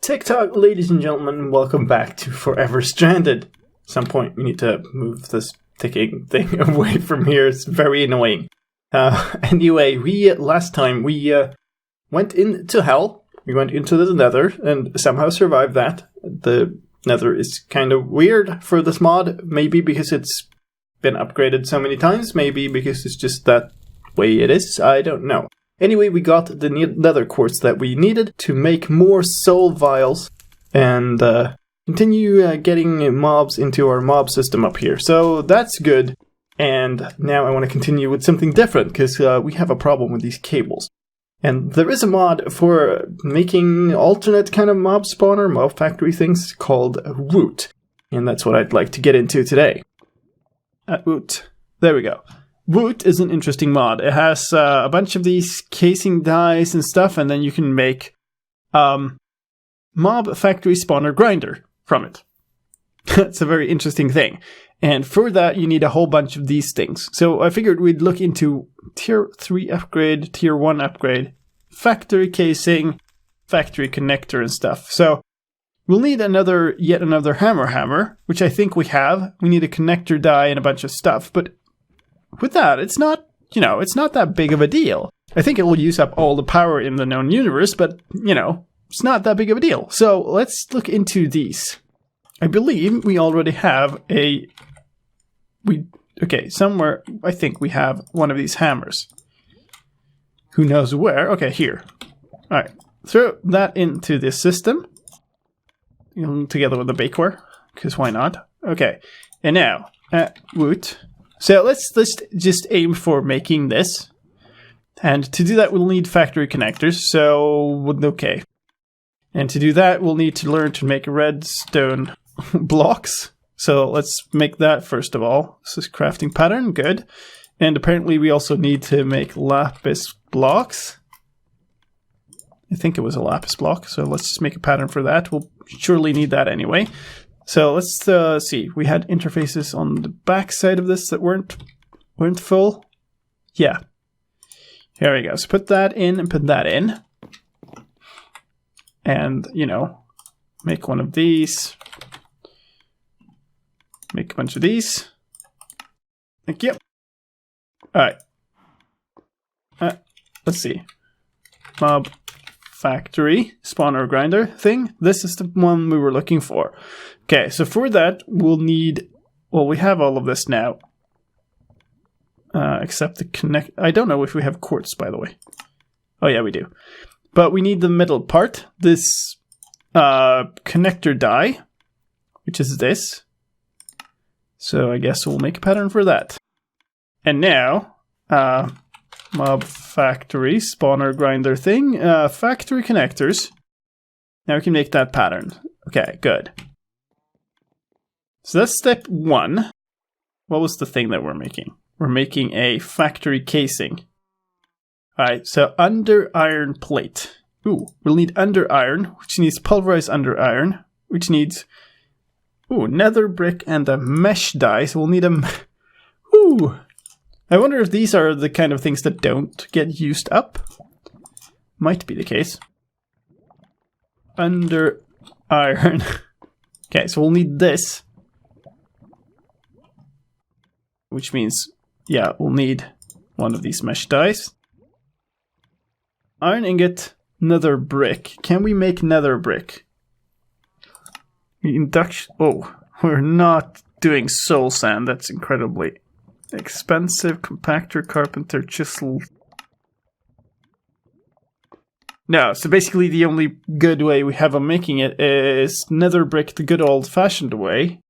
TikTok, ladies and gentlemen, welcome back to Forever Stranded. At some point, we need to move this ticking thing away from here. It's very annoying. Anyway, last time we went into hell. We went into the nether and somehow survived that. The nether is kind of weird for this mod. Maybe because it's been upgraded so many times. Maybe because it's just that way it is. I don't know. Anyway, we got the nether quartz that we needed to make more soul vials and continue getting mobs into our mob system up here. So that's good. And now I want to continue with something different because we have a problem with these cables. And there is a mod for making alternate kind of mob spawner, mob factory things called Woot. And that's what I'd like to get into today. Woot. There we go. Woot is an interesting mod. It has a bunch of these casing dies and stuff, and then you can make mob factory spawner grinder from it. That's a very interesting thing. And for that, you need a whole bunch of these things. So I figured we'd look into tier 3 upgrade, tier 1 upgrade, factory casing, factory connector and stuff. So we'll need yet another hammer, which I think we have. We need a connector die and a bunch of stuff, but with that, it's not that big of a deal. I think it will use up all the power in the known universe, but, it's not that big of a deal. So let's look into these. I believe we already have somewhere, I think we have one of these hammers. Who knows where? Okay, here. Alright, throw that into this system. Together with the bakeware, because why not? Okay, and now, Woot. So let's just aim for making this. And to do that, we'll need factory connectors. So, okay. And to do that, we'll need to learn to make redstone blocks. So let's make that first of all. This is crafting pattern, good. And apparently we also need to make lapis blocks. I think it was a lapis block, so let's just make a pattern for that. We'll surely need that anyway. So let's see. We had interfaces on the back side of this that weren't full. Yeah. Here we go. So put that in and put that in. And, make one of these. Make a bunch of these. Thank you. Alright. Let's see. Mob factory spawner grinder thing. This is the one we were looking for. Okay, so for that, we'll need... Well, we have all of this now. Except the connect... I don't know if we have quartz, by the way. Oh, yeah, we do. But we need the middle part. This connector die, which is this. So I guess we'll make a pattern for that. And now, mob factory spawner grinder thing. Factory connectors. Now we can make that pattern. Okay, good. So that's step 1. What was the thing that we're making? We're making a factory casing. Alright, so under iron plate. Ooh, we'll need under iron, which needs pulverized under iron, which needs nether brick and a mesh die. So we'll need a... Ooh! I wonder if these are the kind of things that don't get used up. Might be the case. Under iron. Okay, so we'll need this. Which means, yeah, we'll need one of these mesh dies. Iron ingot, nether brick. Can we make nether brick? Induction. Oh, we're not doing soul sand. That's incredibly expensive. Compactor, carpenter, chisel. No, so basically the only good way we have of making it is nether brick the good old-fashioned way.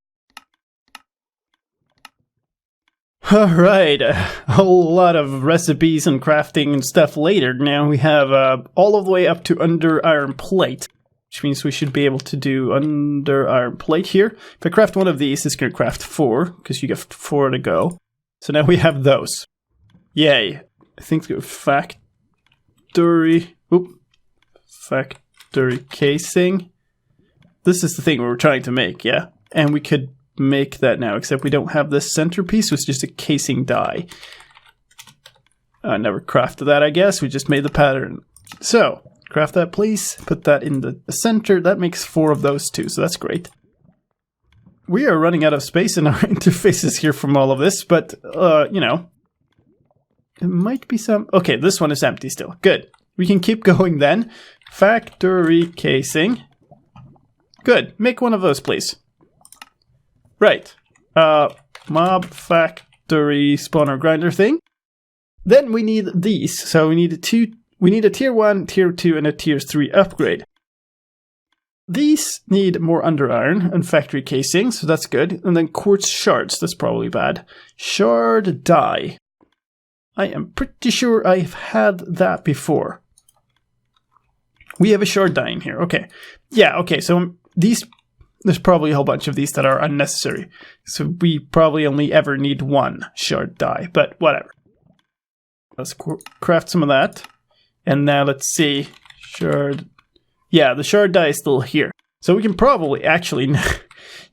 Alright, a whole lot of recipes and crafting and stuff later. Now we have all of the way up to under iron plate, which means we should be able to do under iron plate here. If I craft one of these, it's going to craft 4, because you get 4 to go. So now we have those. Yay. I think the factory casing. This is the thing we were trying to make, yeah? And we could make that now, except we don't have this centerpiece, so it's just a casing die. I never crafted that, I guess. We just made the pattern. So, Craft that, please. Put that in the center. That makes 4 of those too, so that's great. We are running out of space in our interfaces here from all of this, but, you know. It might be some... Okay, this one is empty still. Good. We can keep going then. Factory casing. Good. Make one of those, please. Right. Mob factory spawner grinder thing. Then we need these. So we need a tier 1, tier 2, and a tier 3 upgrade. These need more under iron and factory casing, so that's good. And then quartz shards, that's probably bad. Shard dye. I am pretty sure I've had that before. We have a shard dye in here, okay. Yeah, okay, so there's probably a whole bunch of these that are unnecessary. So we probably only ever need 1 shard dye, but whatever. Let's craft some of that. And now let's see, shard... Yeah, the shard dye is still here. So we can probably, actually,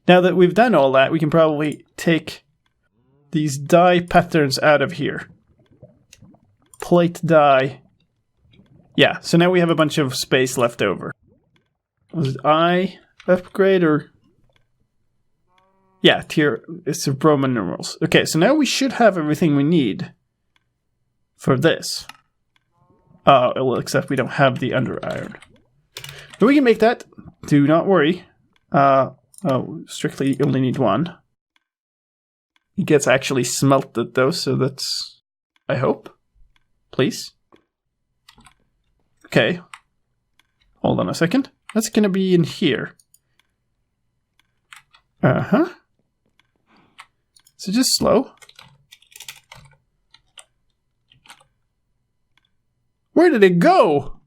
now that we've done all that, we can probably take these dye patterns out of here. Plate dye. Yeah, so now we have a bunch of space left over. Was it I upgrade or... Yeah, tier, it's Roman numerals. Okay, so now we should have everything we need for this. Well, except we don't have the under iron. But we can make that. Do not worry. Strictly you only need 1. It gets actually smelted though, so that's... I hope. Please. Okay. Hold on a second. That's gonna be in here. Uh-huh. So just slow. Where did it go?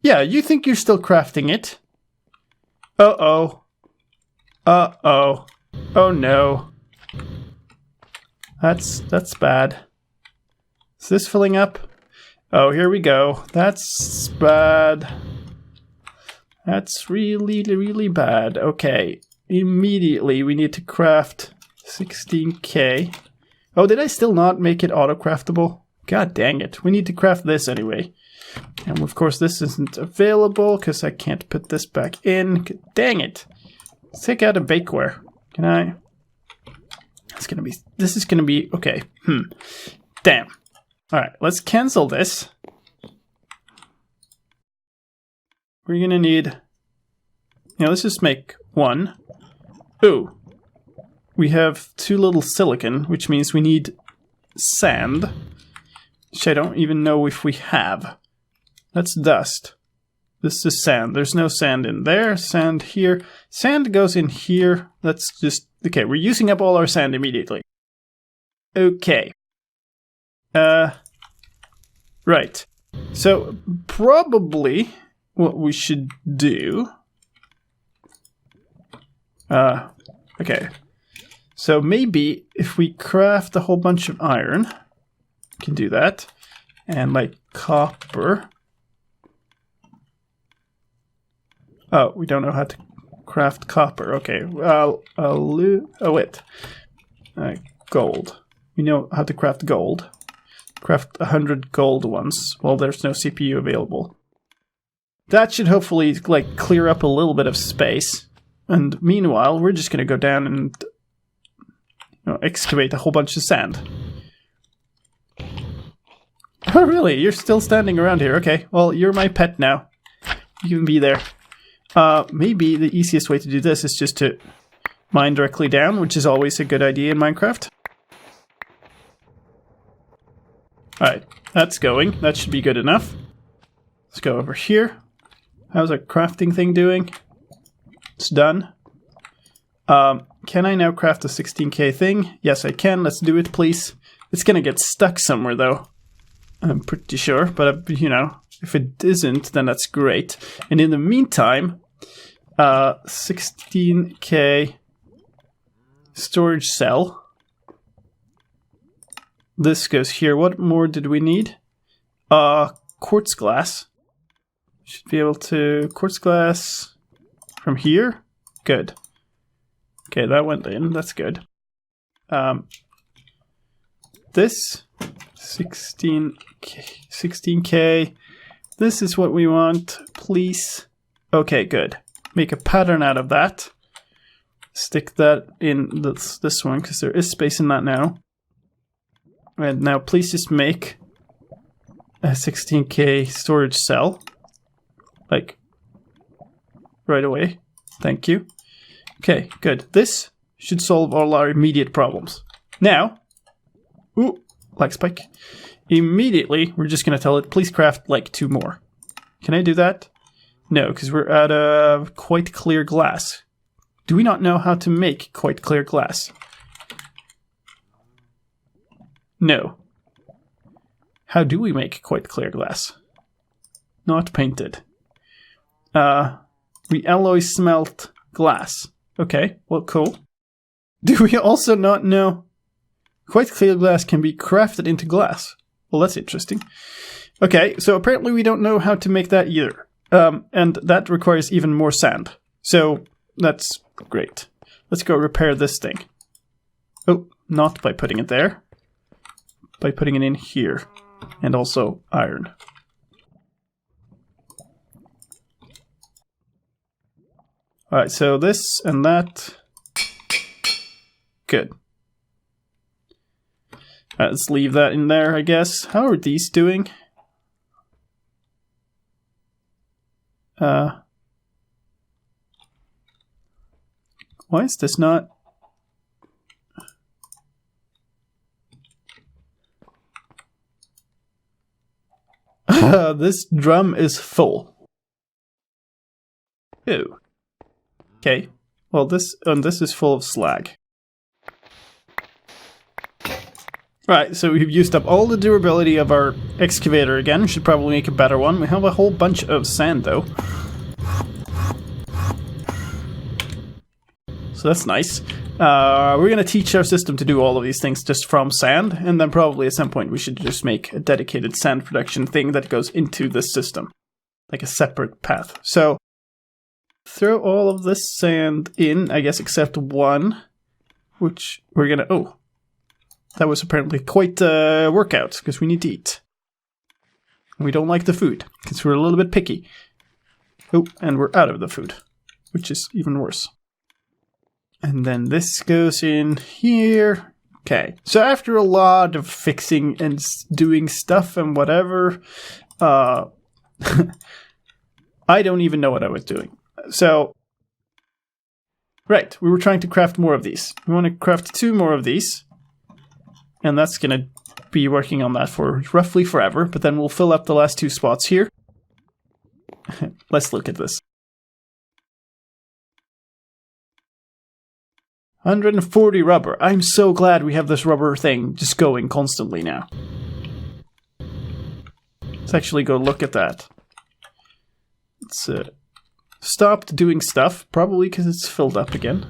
Yeah, you think you're still crafting it? Uh-oh. Uh-oh. Oh no. That's bad. Is this filling up? Oh, here we go. That's bad. That's really, really bad. Okay. Immediately we need to craft 16k. Oh, did I still not make it auto-craftable? God dang it. We need to craft this anyway. And of course this isn't available because I can't put this back in. Dang it. Let's take out a bakeware. Can I? This is gonna be, okay. Damn. Alright, let's cancel this. We're gonna need, let's just make 1. Ooh. We have 2 little silicon, which means we need sand. Which I don't even know if we have. That's dust. This is sand. There's no sand in there. Sand here. Sand goes in here. Let's just... Okay, we're using up all our sand immediately. Okay. Right. So, probably what we should do... okay. So maybe if we craft a whole bunch of iron... We can do that. And like copper... Oh, we don't know how to craft copper. Okay, well, wait. Gold. We know how to craft gold. Craft 100 gold ones. Well, there's no CPU available. That should hopefully, like, clear up a little bit of space. And meanwhile, we're just gonna go down and excavate a whole bunch of sand. Oh, really? You're still standing around here. Okay, well, you're my pet now. You can be there. Maybe the easiest way to do this is just to mine directly down, which is always a good idea in Minecraft. Alright, that's going. That should be good enough. Let's go over here. How's our crafting thing doing? It's done. Can I now craft a 16k thing? Yes, I can. Let's do it, please. It's gonna get stuck somewhere, though. I'm pretty sure, but, if it isn't, then that's great. And in the meantime, 16k storage cell. This goes here. What more did we need? Quartz glass. Should be able to quartz glass from here. Good. Okay, that went in. That's good. This 16K. 16K. This is what we want, please. Okay, good. Make a pattern out of that. Stick that in this one, because there is space in that now. And now please just make a 16K storage cell. Like, right away. Thank you. Okay, good. This should solve all our immediate problems. Now, ooh, lag spike. Immediately, we're just going to tell it, please craft like 2 more. Can I do that? No, because we're out of quite clear glass. Do we not know how to make quite clear glass? No. How do we make quite clear glass? Not painted. We alloy smelt glass. Okay, well, cool. Do we also not know quite clear glass can be crafted into glass? Well, that's interesting. Okay, so apparently we don't know how to make that either. And that requires even more sand. So that's great. Let's go repair this thing. Oh, not by putting it there. By putting it in here. And also iron. Alright, so this and that. Good. Alright, let's leave that in there, I guess. How are these doing? Why is this not... This drum is full. Ew. Okay. Well, this is full of slag. Right, so we've used up all the durability of our excavator again. We should probably make a better one. We have a whole bunch of sand, though. So that's nice. We're going to teach our system to do all of these things just from sand, and then probably at some point we should just make a dedicated sand production thing that goes into this system. Like a separate path. So, throw all of this sand in, I guess, except one, which we're going to... Oh. That was apparently quite a workout, because we need to eat. We don't like the food, because we're a little bit picky. Oh, and we're out of the food, which is even worse. And then this goes in here. Okay, so after a lot of fixing and doing stuff and whatever, I don't even know what I was doing. So, right, we were trying to craft more of these. We want to craft 2 more of these. And that's going to be working on that for roughly forever, but then we'll fill up the last 2 spots here. Let's look at this. 140 rubber. I'm so glad we have this rubber thing just going constantly now. Let's actually go look at that. It's stopped doing stuff, probably because it's filled up again.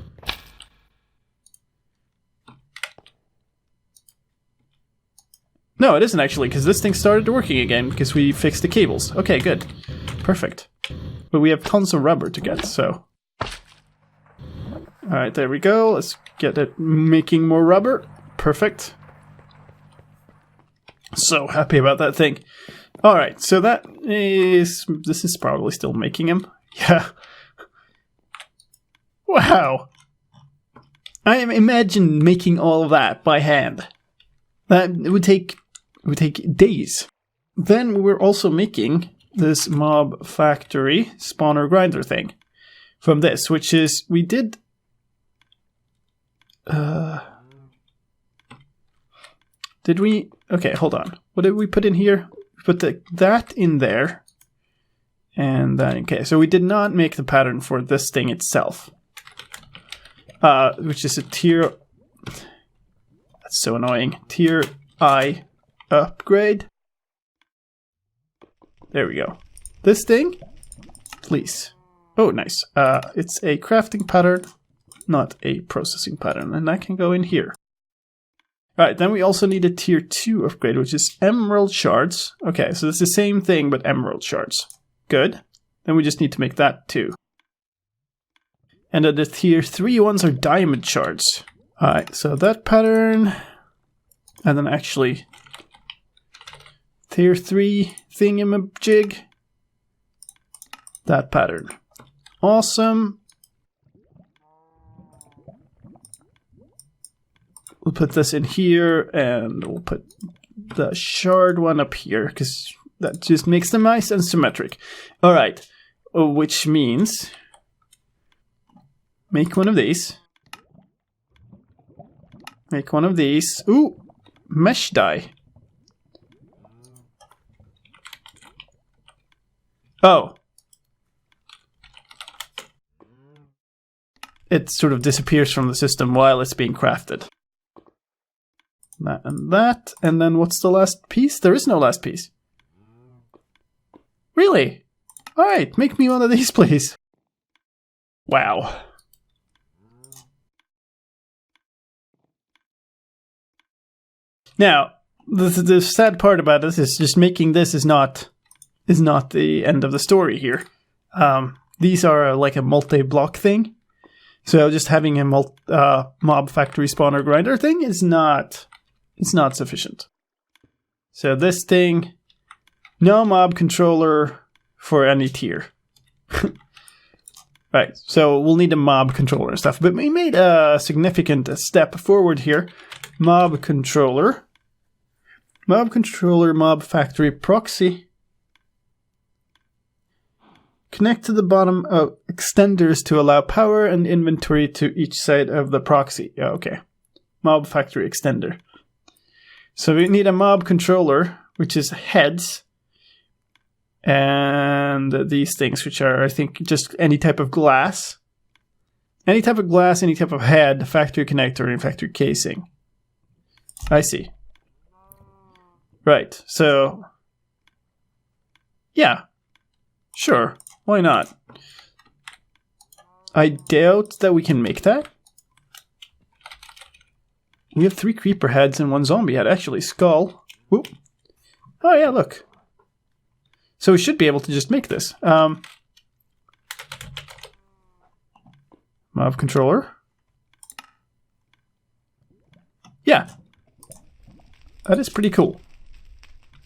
No, it isn't actually, because this thing started working again, because we fixed the cables. Okay, good. Perfect. But we have tons of rubber to get, so... Alright, there we go. Let's get it making more rubber. Perfect. So happy about that thing. Alright, so that is... This is probably still making him. Yeah. Wow. I imagine making all of that by hand. That would take days. Then we're also making this mob factory spawner grinder thing from this, which is we did. Did we? Okay, hold on. What did we put in here? We put that in there, and then okay. So we did not make the pattern for this thing itself, which is a tier. That's so annoying. Tier I upgrade. There we go. This thing, please. Oh, nice. It's a crafting pattern, not a processing pattern, and that can go in here. Alright, then we also need a tier 2 upgrade, which is emerald shards. Okay, so it's the same thing, but emerald shards. Good. Then we just need to make that too. And then the tier 3 ones are diamond shards. Alright, so that pattern, and then actually Tier 3 thingamajig. That pattern. Awesome. We'll put this in here, and we'll put the shard one up here, because that just makes them nice and symmetric. Alright, which means make one of these. Make one of these. Ooh, mesh die. Oh. It sort of disappears from the system while it's being crafted. That, and then what's the last piece? There is no last piece. Really? Alright, make me one of these, please. Wow. Now, the sad part about this is just making this is not the end of the story here. These are like a multi-block thing. So just having a mob factory spawner grinder thing is not sufficient. So this thing, no mob controller for any tier. Right, so we'll need a mob controller and stuff. But we made a significant step forward here. Mob controller, mob factory proxy. Connect to the bottom of extenders to allow power and inventory to each side of the proxy. Yeah, okay. Mob factory extender. So we need a mob controller, which is heads. And these things, which are, I think, just any type of glass. Any type of glass, any type of head, factory connector, and factory casing. I see. Right, so... yeah. Sure. Why not? I doubt that we can make that. We have 3 creeper heads and 1 zombie head. Actually, skull. Whoop. Oh yeah, look. So we should be able to just make this. Mob controller. Yeah. That is pretty cool.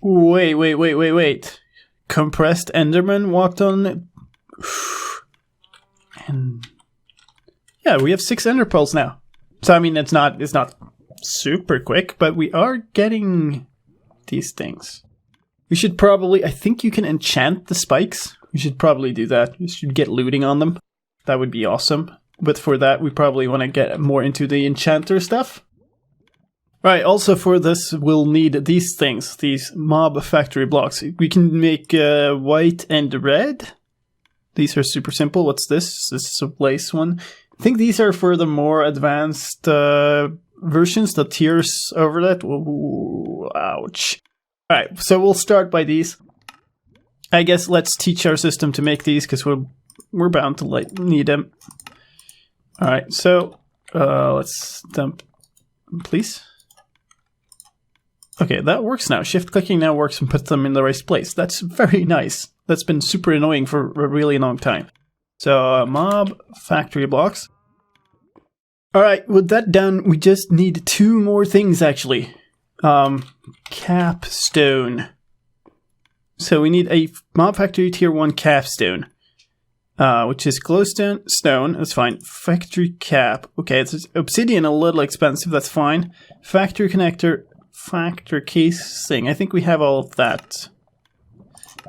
Wait. Compressed Enderman walked on it. And yeah, we have 6 Ender pearls now. So I mean, it's not super quick, but we are getting these things. We should probably, I think you can enchant the spikes. We should probably do that. We should get looting on them. That would be awesome. But for that, we probably want to get more into the enchanter stuff. Right, also for this, we'll need these things, these mob factory blocks. We can make white and red. These are super simple. What's this? This is a place one. I think these are for the more advanced versions, the tiers over that. Ooh, ouch. Alright, so we'll start by these. I guess let's teach our system to make these, because we're bound to need them. Alright, so let's dump, please. Okay, that works now. Shift clicking now works and puts them in the right place. That's very nice. That's been super annoying for a really long time. So, mob factory blocks. Alright, with that done, we just need 2 more things actually. Capstone. So we need a mob factory tier 1 capstone. Which is glowstone, stone, that's fine. Factory cap. Okay, it's obsidian a little expensive, that's fine. Factory connector. Factor casing. I think we have all of that.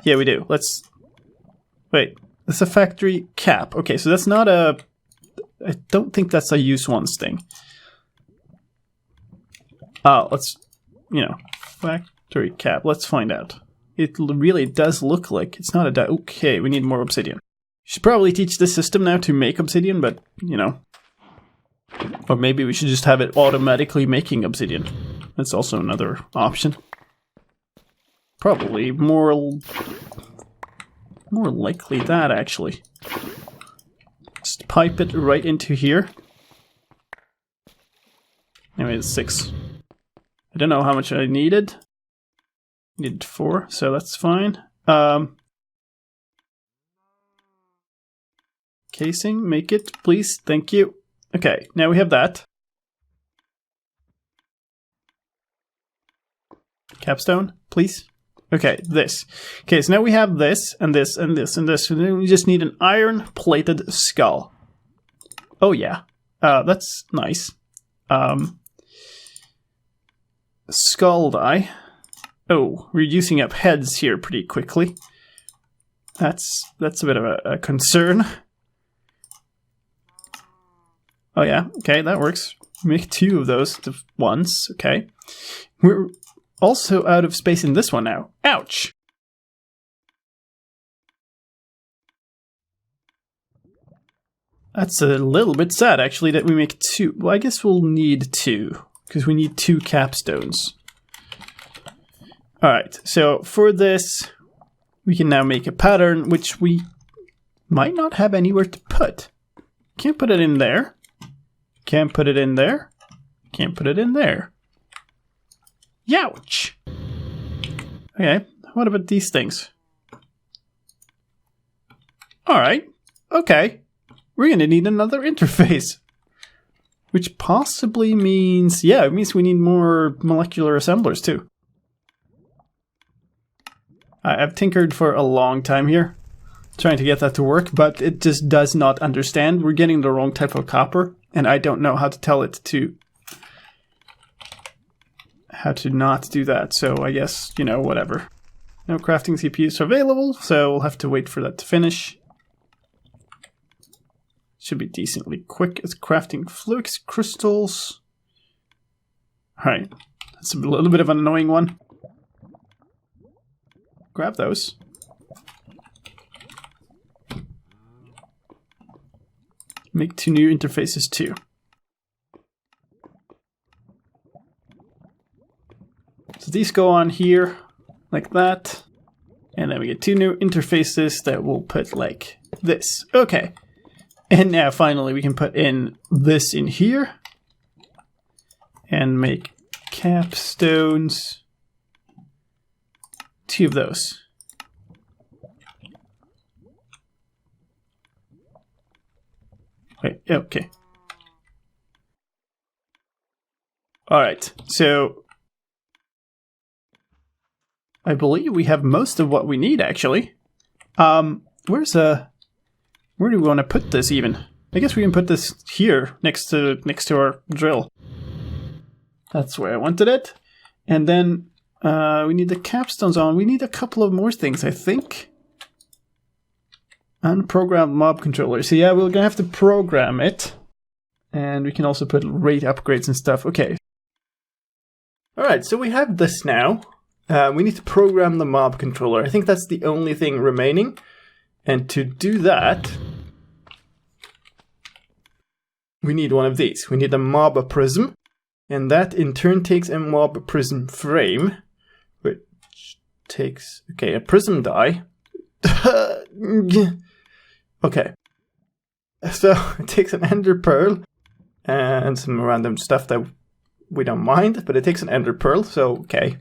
Yeah, we do. Let's... wait. That's a factory cap. Okay, so that's not a... I don't think that's a use once thing. Let's... factory cap. Let's find out. It really does look like it's not a... okay, we need more obsidian. Should probably teach this system now to make obsidian, but, Or maybe we should just have it automatically making obsidian. That's also another option. Probably more likely that, actually. Just pipe it right into here. Anyway, it's 6. I don't know how much I needed. Needed 4, so that's fine. Casing, make it, please. Thank you. Okay, now we have that. Capstone, please. Okay, this. Okay, so now we have this, and this, and this, and this. So then we just need an iron-plated skull. Oh, yeah. That's nice. Skull die. Oh, we're using up heads here pretty quickly. That's a bit of a concern. Oh, yeah. Okay, that works. Make 2 of those to once. Okay. We're also out of space in this one now. Ouch! That's a little bit sad, actually, that we make 2. Well, I guess we'll need 2, because we need 2 capstones. Alright, so for this, we can now make a pattern, which we might not have anywhere to put. Can't put it in there. Can't put it in there. Can't put it in there. Youch! Okay, what about these things? Alright, okay. We're gonna need another interface. Which possibly means, yeah, it means we need more molecular assemblers too. I've tinkered for a long time here, trying to get that to work, but it just does not understand. We're getting the wrong type of copper, and I don't know how to tell it to... how to not do that, so I guess, you know, whatever. No crafting CPUs are available, so we'll have to wait for that to finish. Should be decently quick. It's crafting flux crystals. Alright, that's a little bit of an annoying one. Grab those. Make 2 new interfaces too. So these go on here, like that. And then we get 2 new interfaces that we'll put like this. Okay. And now finally we can put in this in here. And make capstones. 2 of those. Wait, okay. Alright, so I believe we have most of what we need actually. Where do we want to put this even? I guess we can put this here next to our drill. That's where I wanted it. And then we need the capstones on. We need a couple of more things, I think. Unprogrammed mob controller. So yeah, we're gonna have to program it. And we can also put rate upgrades and stuff. Okay. Alright, so we have this now. We need to program the mob controller. I think that's the only thing remaining. And to do that, we need one of these. We need a mob prism. And that in turn takes a mob prism frame. Which takes, okay, a prism die. Okay. So it takes an ender pearl and some random stuff that we don't mind, but it takes an ender pearl, so okay.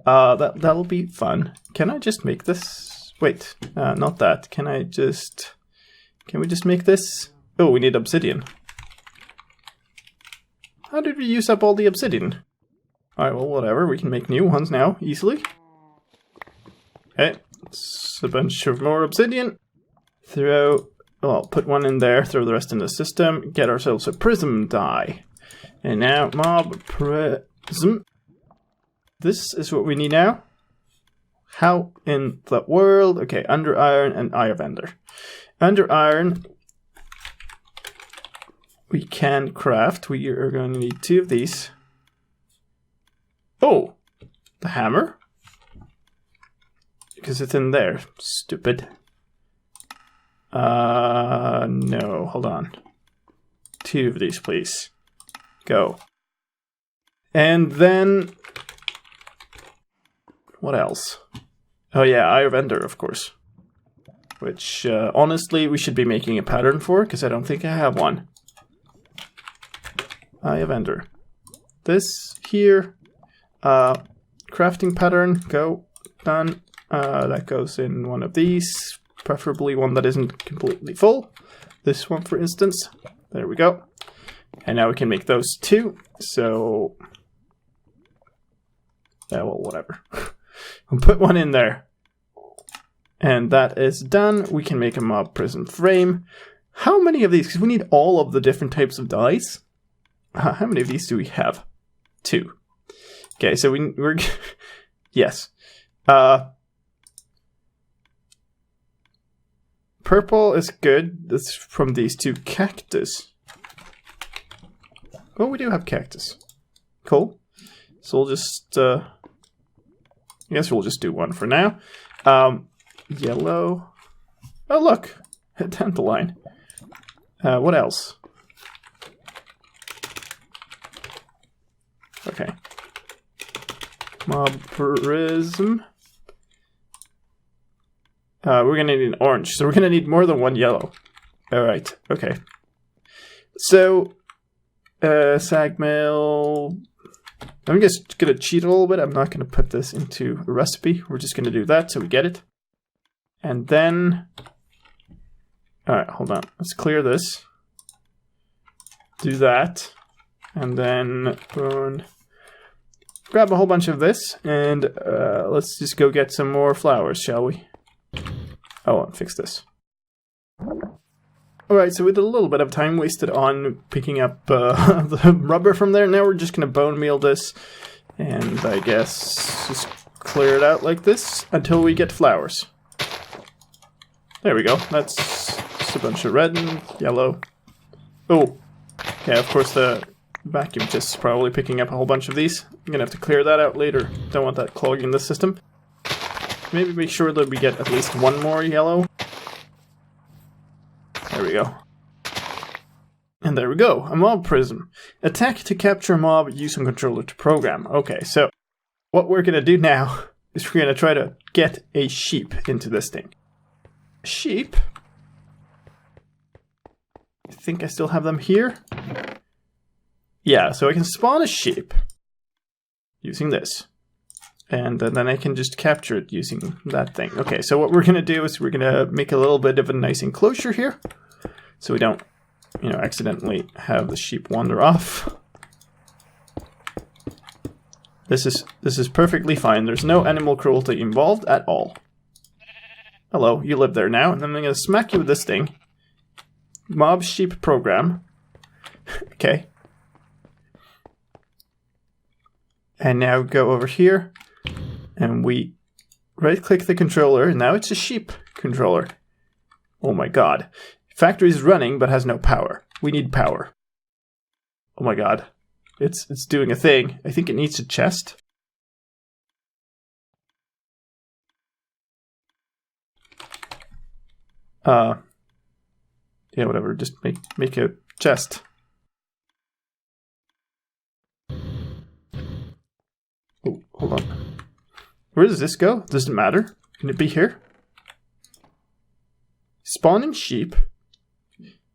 That'll be fun. Can I just make this? Wait, not that. Can we just make this? Oh, we need obsidian. How did we use up all the obsidian? Alright, well, whatever. We can make new ones now, easily. Okay, it's a bunch of more obsidian. Put one in there, throw the rest in the system, get ourselves a prism die. And now, mob prism. This is what we need now. How in the world? Okay, under iron and eye of ender. Under iron, we can craft. We are going to need 2 of these. Oh, the hammer. Because it's in there. Stupid. No, hold on. 2 of these, please. Go. And then... what else? Oh yeah, Eye of Ender, of course. Which, honestly, we should be making a pattern for, because I don't think I have one. Eye of Ender. This here. Crafting pattern, go. Done. That goes in one of these. Preferably one that isn't completely full. This one, for instance. There we go. And now we can make those 2. So... yeah, well, whatever. We'll put one in there. And that is done. We can make a mob prison frame. How many of these? Because we need all of the different types of dice. How many of these do we have? 2. Okay, so we're... yes. Purple is good. That's from these 2 cactus. Oh, we do have cactus. Cool. So we'll just... I guess we'll just do 1 for now. Yellow. Oh, look. A dandelion. What else? Okay. Mob prism. We're gonna need an orange, so we're gonna need more than 1 yellow. Alright, okay. So, sag mill. I'm just gonna cheat a little bit. I'm not gonna put this into a recipe. We're just gonna do that so we get it. And then... Alright, hold on. Let's clear this. Do that. And then grab a whole bunch of this. And let's just go get some more flowers, shall we? Oh, and fix this. Alright, so with a little bit of time wasted on picking up the rubber from there, now we're just going to bone meal this. And I guess just clear it out like this until we get flowers. There we go. That's just a bunch of red and yellow. Oh, yeah, of course the vacuum just is probably picking up a whole bunch of these. I'm going to have to clear that out later. Don't want that clogging the system. Maybe make sure that we get at least 1 more yellow. There we go. And there we go, a mob prism. Attack to capture a mob using controller to program. Okay, so what we're going to do now is we're going to try to get a sheep into this thing. Sheep? I think I still have them here. Yeah, so I can spawn a sheep using this. And then I can just capture it using that thing. Okay, so what we're going to do is we're going to make a little bit of a nice enclosure here. So we don't, you know, accidentally have the sheep wander off. This is perfectly fine. There's no animal cruelty involved at all. Hello, you live there now. And then I'm going to smack you with this thing. Mob sheep program. Okay. And now go over here. And we right-click the controller, and now it's a sheep controller. Oh my god. Factory is running, but has no power. We need power. Oh my god. It's doing a thing. I think it needs a chest. Yeah, whatever. Just make a chest. Oh, hold on. Where does this go? Does it matter? Can it be here? Spawning sheep.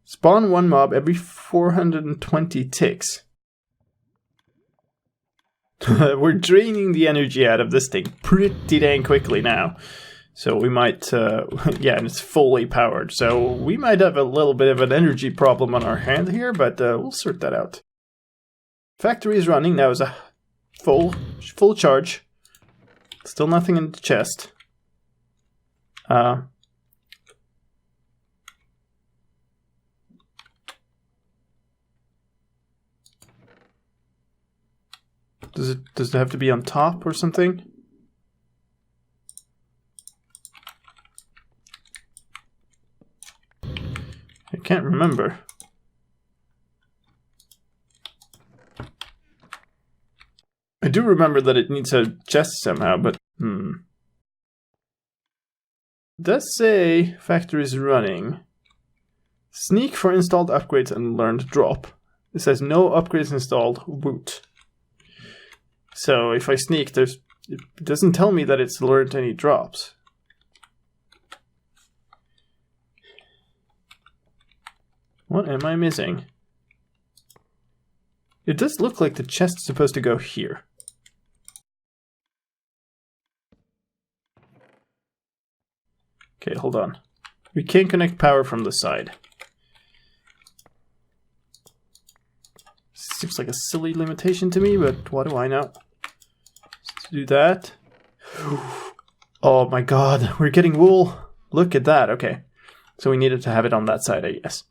Spawn 1 mob every 420 ticks. We're draining the energy out of this thing pretty dang quickly now. So we might, yeah, and it's fully powered. So we might have a little bit of an energy problem on our hand here, but we'll sort that out. Factory is running. Now is a full charge. Still nothing in the chest. Does it have to be on top or something? I can't remember. I do remember that it needs a chest somehow, but It does say factory is running. Sneak for installed upgrades and learned drop. It says no upgrades installed, Woot. So if I sneak, it doesn't tell me that it's learned any drops. What am I missing? It does look like the chest's supposed to go here. Okay, hold on. We can't connect power from the side. Seems like a silly limitation to me, but what do I know? Let's do that. Oh my god, we're getting wool. Look at that. Okay. So we needed to have it on that side, I guess.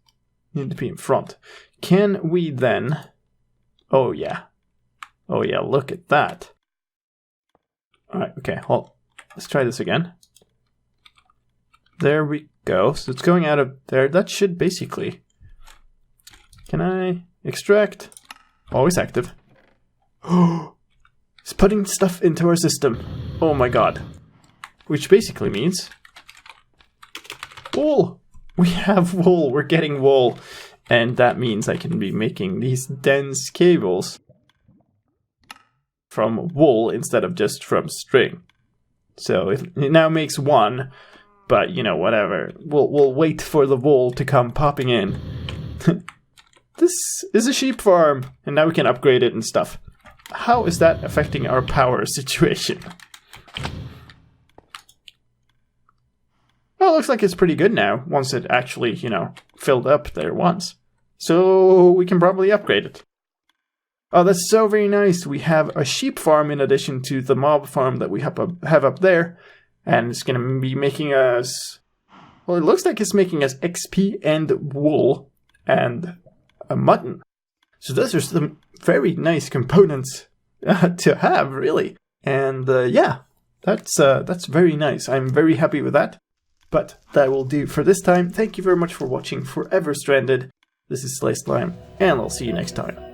Need to be in front. Can we then... Oh yeah. Oh yeah, look at that. Alright, okay, hold. Let's try this again. There we go. So it's going out of there. That should basically... Can I extract? Always active. Oh, it's putting stuff into our system. Oh my god. Which basically means... Wool! We have wool. We're getting wool. And that means I can be making these dense cables from wool instead of just from string. So it now makes one, but you know, whatever. We'll wait for the wool to come popping in. This is a sheep farm, and now we can upgrade it and stuff. How is that affecting our power situation? Well, it looks like it's pretty good now, once it actually, you know, filled up there once. So we can probably upgrade it. Oh, that's so very nice. We have a sheep farm in addition to the mob farm that we have up there. And it's going to be making us... Well, it looks like it's making us XP and wool and a mutton. So those are some very nice components to have, really. And yeah, that's very nice. I'm very happy with that. But that will do for this time. Thank you very much for watching Forever Stranded. This is slicedlime, and I'll see you next time.